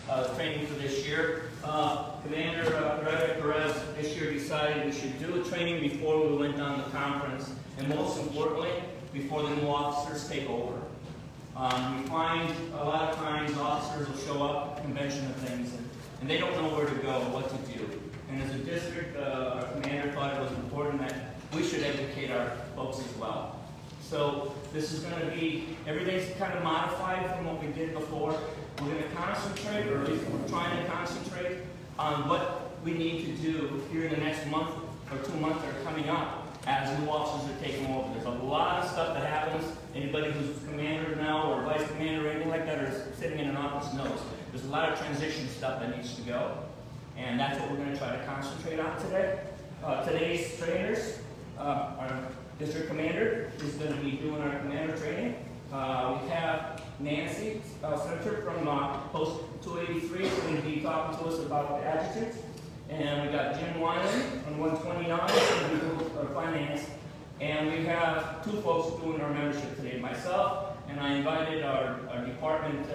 the training for this year. Commander Heredia-Perez this year decided we should do a training before we went on the conference, and most importantly, before the new officers take over. We find a lot of times officers will show up at convention and things, and they don't know where to go, what to do. And as a district, our commander thought it was important that we should educate our folks as well. So this is going to be, everything's kind of modified from what we did before. We're going to concentrate, or at least we're trying to concentrate, on what we need to do here in the next month or 2 months that are coming up as new officers are taking over. There's a lot of stuff that happens. Anybody who's commander now or vice commander or anything like that or is sitting in an office knows. There's a lot of transition stuff that needs to go. And that's what we're going to try to concentrate on today. Today's trainers, our district commander is going to be doing our commander training. We have Nancy Senator from Post 283 is going to be talking to us about the adjutants. And we got Jim Wiley on 129 who's going to do our finance. And we have 2 folks doing our membership today, myself, and I invited our department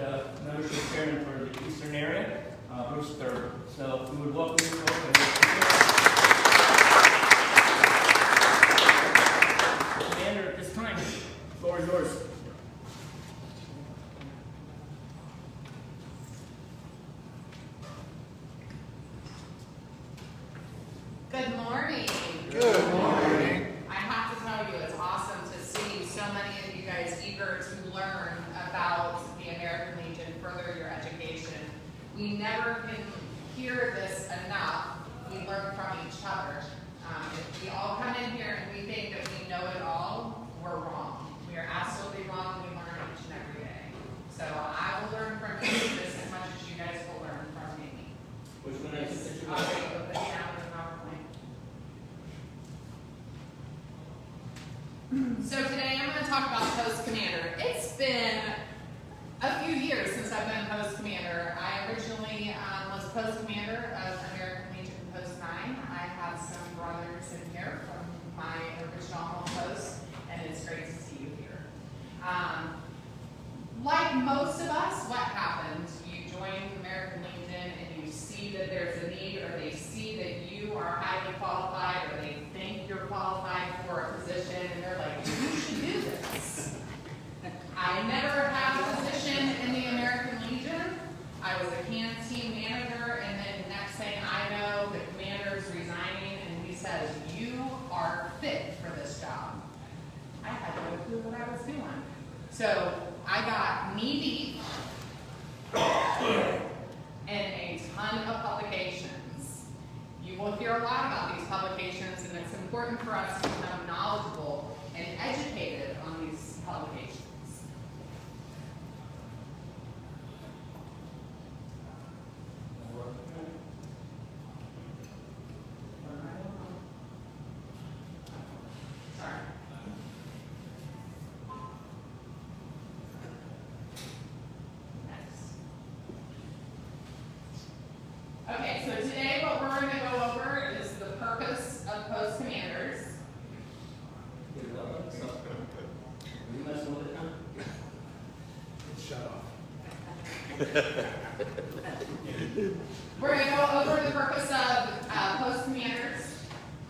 membership chairman for the Eastern area, Bruce Thurber. So we would welcome you folks. Commander, at this time, the floor is yours. Good morning. Good morning. I have to tell you, it's awesome to see so many of you guys eager to learn about the American Legion, further your education. We never can hear this enough. We learn from each other. If we all come in here and we think that we know it all, we're wrong. We are absolutely wrong. We learn each and every day. So I will learn from you just as much as you guys will learn from me. Which one is it? Okay, put this down in PowerPoint. So today I'm going to talk about Post Commander. It's been a few years since I've been Post Commander. I originally was Post Commander of American Legion Post 9. I have some brothers in here from my original home post, and it's great to see you here. Like most of us, what happens? You join American Legion and you see that there's a need, or they see that you are highly qualified, or they think you're qualified for a position, and they're like, you should do this. I never had a position in the American Legion. I was a canteen manager, and then next thing I know, the commander's resigning, and he says, you are fit for this job. I had no clue what I was doing. So I got knee deep in a ton of publications. You will hear a lot about these publications, and it's important for us to become knowledgeable and educated on these publications. Sorry. Next. Okay, so today what we're going to go over is the purpose of Post Commanders. Are you messing with it now? Shut off. We're going to go over the purpose of Post Commanders,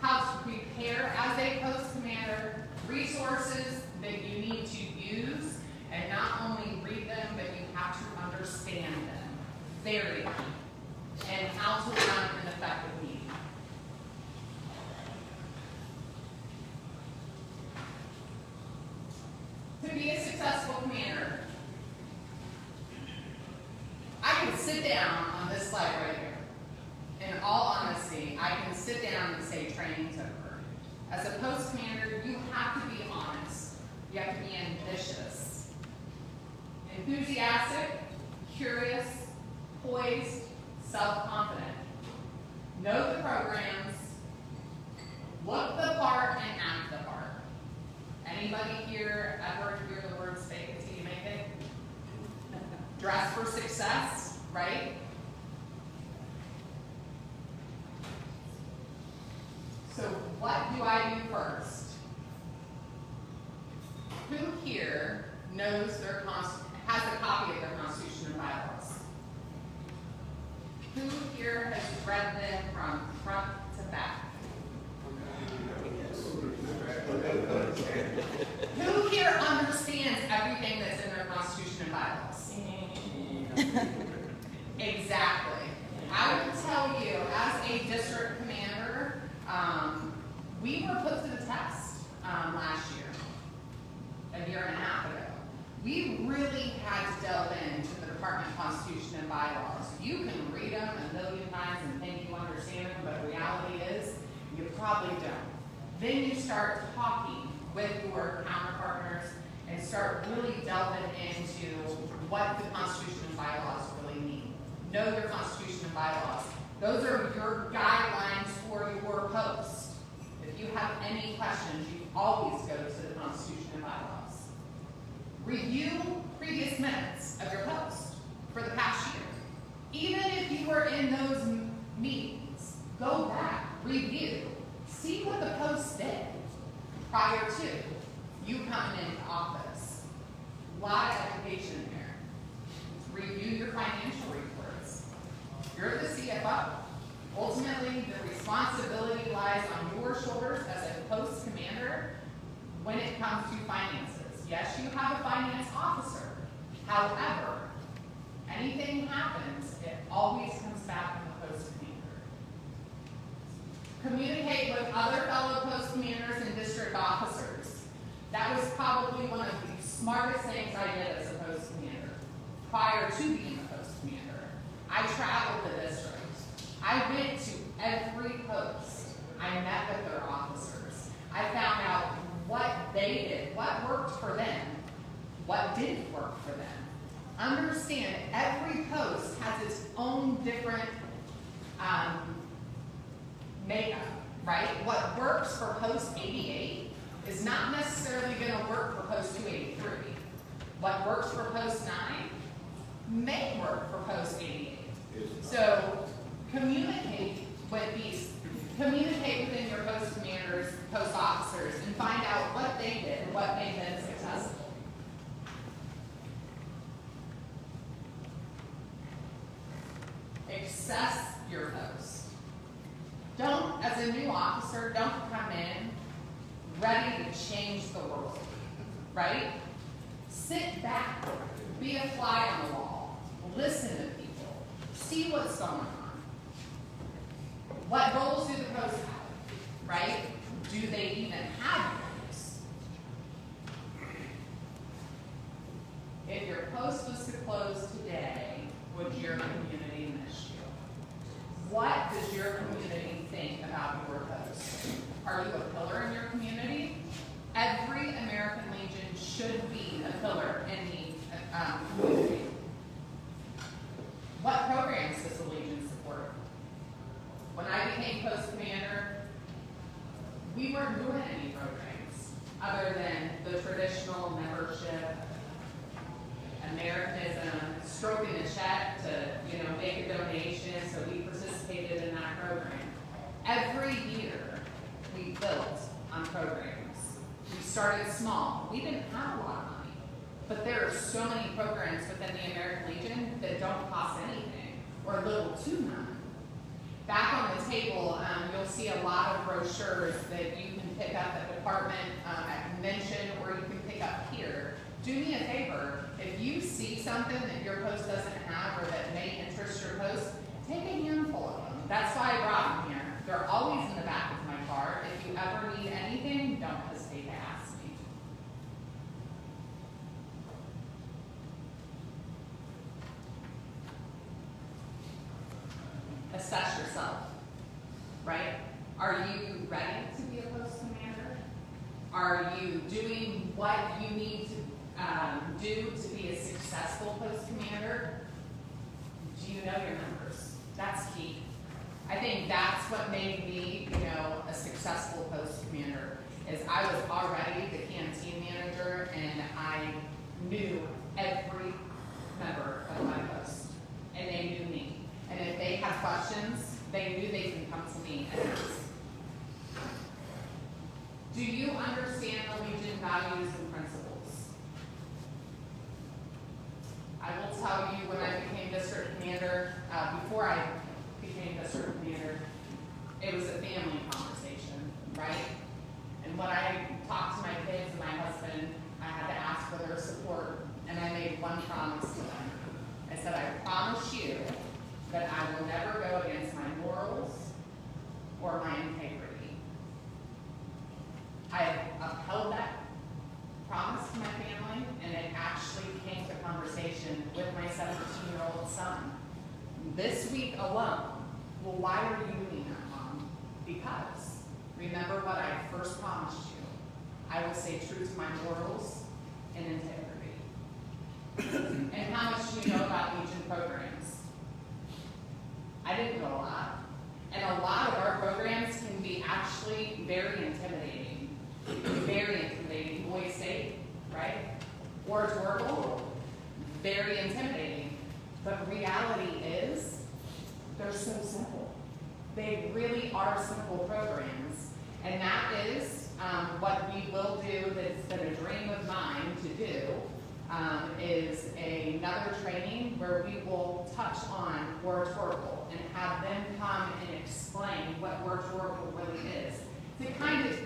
how to prepare as a Post Commander, resources that you need to use, and not only read them, but you have to understand them. Very key. And how to run an effective meeting. To be a successful commander, I can sit down on this slide right here. In all honesty, I can sit down and say training's over. As a post commander, you have to be honest. You have to be ambitious, enthusiastic, curious, poised, self-confident. Know the programs, look the part, and act the part. Anybody here ever hear the words fake it till you make it? Dress for success, right? So what do I do first? Who here knows has a copy of their Constitution and bylaws? here has read them from front to back? Who here understands everything that's in their Constitution and bylaws? Exactly. I will tell you, as a district commander, we were put to the test last year, a year and a half ago. We really had to delve into the Department Constitution and bylaws. You can read them a million times and think you understand them, but the reality is you probably don't. Then you start talking with your counterpartners and start really delving into what the Constitution and bylaws really mean. Know your Constitution and bylaws. Those are your guidelines for your post. If you have any questions, you always go to the Constitution and bylaws. Review previous minutes of your post for the past year. Even if you were in those meetings, go back, review, see what the post did prior to you coming into office. A lot of education here. Review your financial reports. You're the CFO. Ultimately, the responsibility lies on your shoulders as a post commander when it comes to finances. Yes, you have a finance officer. However, anything happens, it always comes back on the post commander. Communicate with other fellow post commanders and district officers. That was probably one of the smartest things I did as a post commander prior to being a post commander. I traveled the district. I went to every post. I met with their officers. I found out what they did, what worked for them, what didn't work for them. Understand, every post has its own different makeup, right? What works for post 88 is not necessarily going to work for post 283. What works for post 9 may work for post 88. So communicate with these, communicate within your post commanders, post officers, and find out what they did and what made them successful. Assess your post. Don't, as a new officer, don't come in ready to change the world, right? Sit back, be a fly on the wall, listen to people, see what's going on. What roles do the posts have, right? Do they even have roles? If your post was to close today, would your community miss you? What does your community think about your post? Are you a pillar in your community? Every American Legion should be a pillar in the community. What programs does the Legion support? When I became post commander, we weren't doing any programs other than the traditional membership, Americanism, stroking a check to make a donation, so we participated in that program. Every year we built on programs. We started small. We didn't have a lot of money, but there are so many programs within the American Legion that don't cost anything or little to none. Back on the table, you'll see a lot of brochures that you can pick up at department, at convention, or you can pick up here. Do me a favor, if you see something that your post doesn't have or that may interest your post, take a handful of them. That's why I brought them here. They're always in the back of my car. If you ever need anything, don't hesitate to ask me. Assess yourself, right? Are you ready to be a post commander? Are you doing what you need to do to be a successful post commander? Do you know your numbers? That's key. I think that's what made me, a successful post commander, is I was already the canteen manager and I knew every member of my post, and they knew me. And if they had questions, they knew they can come to me and ask. Do you understand the Legion values and principles? I will tell you, when I became district commander, before I became district commander, it was a family conversation, right? And when I talked to my kids and my husband, I had to ask for their support, and I made one promise to them. I said, I promise you that I will never go against my morals or my integrity. I have upheld that promise to my family, and it actually came to conversation with my 17-year-old son. This week alone, well, why are you doing that, Mom? Because remember what I first promised you. I will stay true to my morals and integrity. And how much do you know about Legion programs? I didn't know a lot. And a lot of our programs can be actually very intimidating. Very intimidating. Boys State, right? Oratorical, very intimidating. But reality is, they're so simple. They really are simple programs. And that is what we will do, that's been a dream of mine to do, is another training where we will touch on oratorical and have them come and explain what oratorical really is. To kind of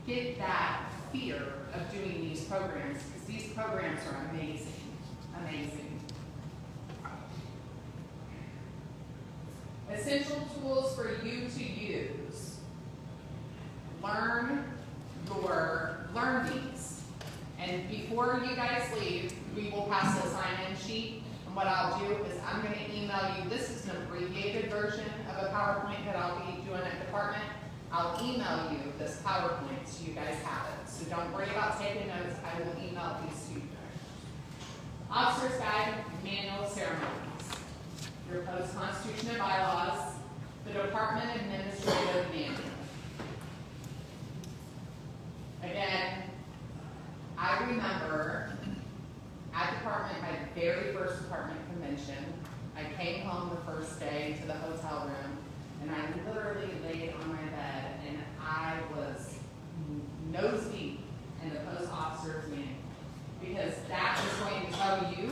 get that fear of doing these programs, because these programs are amazing, amazing. Essential tools for you to use. Learn these. And before you guys leave, we will pass a sign-in sheet. And what I'll do is I'm going to email you. This is an abbreviated version of a PowerPoint that I'll be doing at department. I'll email you this PowerPoint so you guys have it. So don't worry about taking notes. I will email these to you. Officer's Guide, Manual Ceremonies. Your Post-Constitution and Bylaws. The Department Administrative Manual. Again, I remember at department, my very first department convention, I came home the first day to the hotel room, and I literally laid on my bed, and I was nose deep in the post officer's manual, because that is going to tell you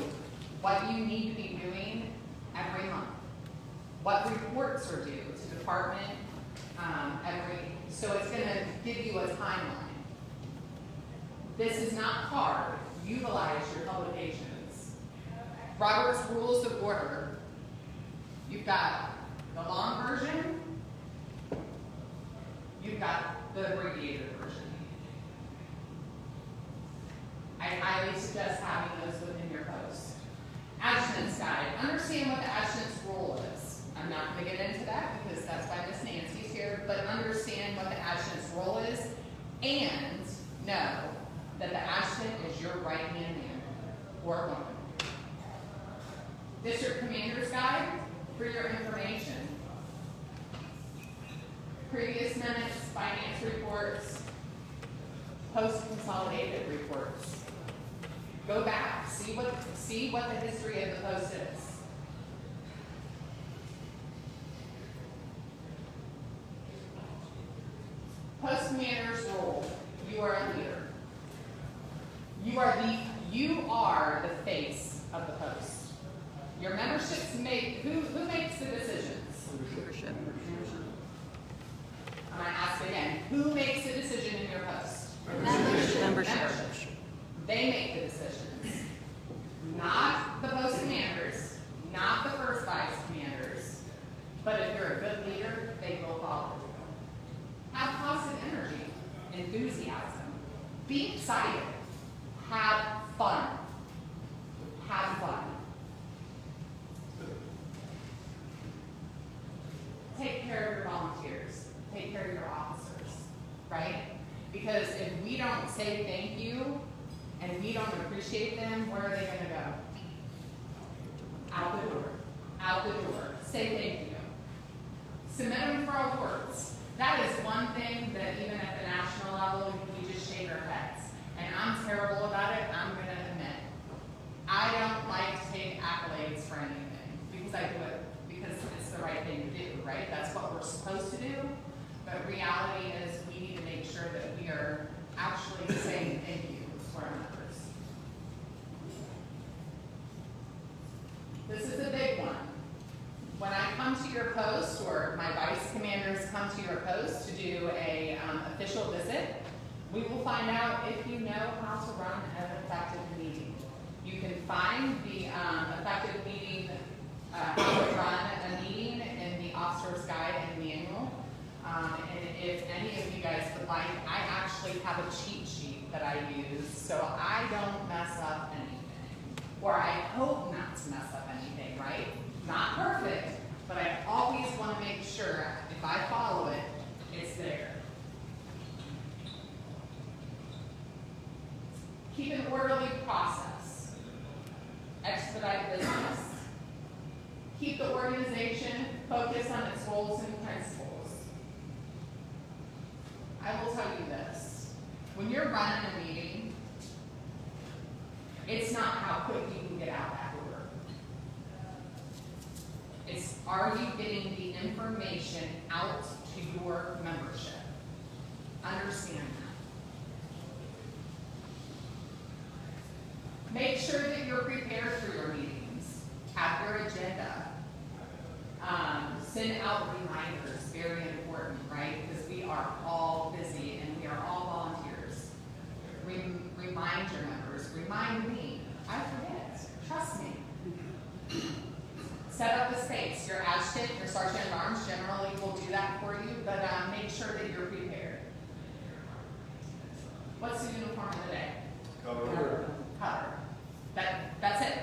what you need to be doing every month, what reports are due to department so it's going to give you a timeline. This is not hard. Utilize your publications. Robert's Rules of Order. You've got the long version. You've got the abbreviated version. I highly suggest having those within your post. Adjutant's Guide. Understand what the adjutant's role is. I'm not going to get into that because that's why Miss Nancy's here, but understand what the adjutant's role is and know that the adjutant is your right-hand man or woman. District Commander's Guide for your information. Previous minutes, finance reports, post-consolidated reports. Go back, see what the history of the post is. Post commander's role. You are a leader. You are the face of the post. Your memberships who makes the decisions? Leadership. I'm going to ask again, who makes the decision in your post? Membership. They make the decisions. Not the post commanders, not the first vice commanders, but if you're a good leader, they will follow you. Have positive energy, enthusiasm, be excited, have fun. Have fun. Take care of your volunteers. Take care of your officers, right? Because if we don't say thank you and we don't appreciate them, where are they going to go? Out the door. Out the door. Say thank you. Submit them for awards. That is one thing that even at the national level, we just shake our heads. And I'm terrible about it, I'm going to admit. I don't like to take accolades for anything because I do it because it's the right thing to do, right? That's what we're supposed to do. But reality is we need to make sure that we are actually saying thank you to our members. This is a big one. When I come come to your post, or my vice commanders come to your post to do a official visit, we will find out if you know how to run an effective meeting. You can find the effective meeting, how to run a meeting in the officer's guide and manual. And if any of you guys would like, I actually have a cheat sheet that I use so I don't mess up anything. Or I hope not to mess up anything, right? Not perfect, but I always want to make sure if I follow it, it's there. Keep an orderly process. Expedite business. Keep the organization focused on its goals and principles. I will tell you this. When you're running a meeting, it's not how quick you can get out after work. It's, are you getting the information out to your membership? Understand that. Make sure that you're prepared for your meetings. Have your agenda. Send out reminders, very important, right? Because we are all busy and we are all volunteers. Remind your members, remind me. I forget, trust me. Set up the space. Your adjutant, your sergeant at arms generally will do that for you, but make sure that you're prepared. What's the uniform of the day? Cover. Cover. That's it.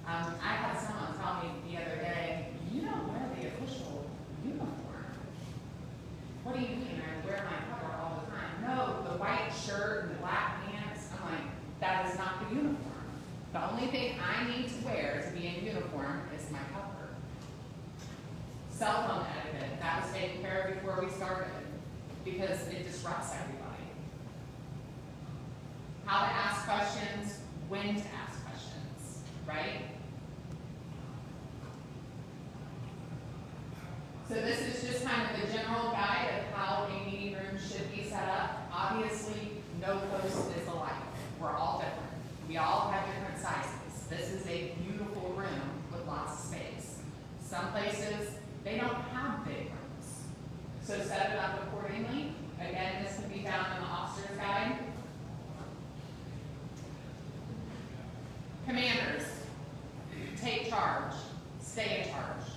I had someone tell me the other day, you don't wear the official uniform. What do you mean? I wear my cover all the time. No, the white shirt and the black pants. I'm like, that is not the uniform. The only thing I need to wear to be in uniform is my cover. Cell phone etiquette, that was taken care of before we started because it disrupts everybody. How to ask questions, when to ask questions, right? So this is just kind of the general guide of how a meeting room should be set up. Obviously, no post is alike. We're all different. We all have different sizes. This is a beautiful room with lots of space. Some places, they don't have big rooms. So set it up accordingly. Again, this can be found in the officer's guide. Commanders, take charge. Stay in charge.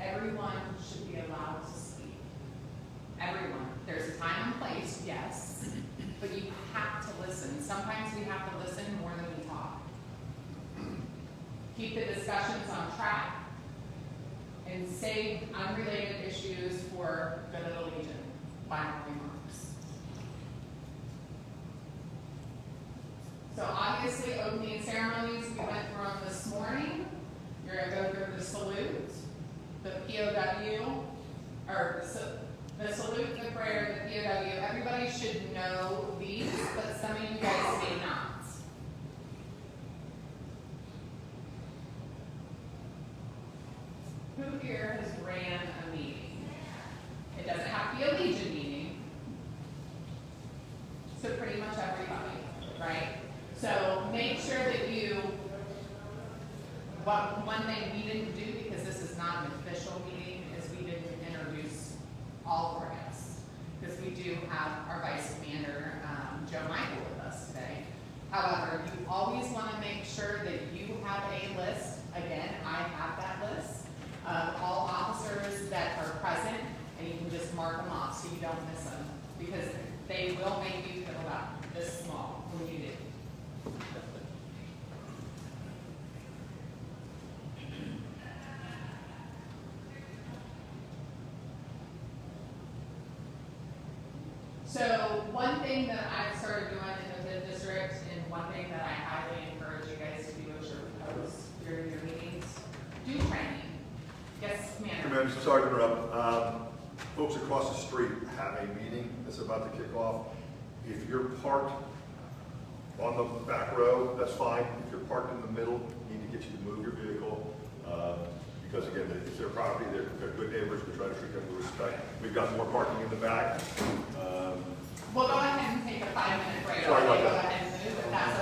Everyone should be allowed to speak. Everyone. There's a time and place, yes, but you have to listen. Sometimes we have to listen more than we talk. Keep the discussions on track and save unrelated issues for good of the Legion. Final remarks. So obviously, opening ceremonies we went through them this morning. You're going to go through the salute, the POW, or the salute, the prayer, the POW. Everybody should know these, but some of you guys may not. Who here has ran a meeting? It doesn't have to be a Legion meeting. So pretty much everybody, right? So make sure that you, one thing we didn't do, because this is not an official meeting, is we didn't introduce all of our guests. Because we do have our Vice Commander, Joe Michael, with us today. However, you always want to make sure that you have a list. Again, I have that list of all officers that are present, and you can just mark them off so you don't miss them. Because they will make you feel about this small when you do. So one thing that I've started doing in the district, and one thing that I highly encourage you guys to do as your posts during your meetings, do training. Yes, Commander. Commander, sorry to interrupt. Folks across the street have a meeting that's about to kick off. If you're parked on the back row, that's fine. If you're parked in the middle, we need to get you to move your vehicle. Because again, it's their property, they're good neighbors, we try to treat them with respect. We've got more parking in the back. We'll go ahead and take a 5-minute break. Sorry about Go that. ahead and move if that's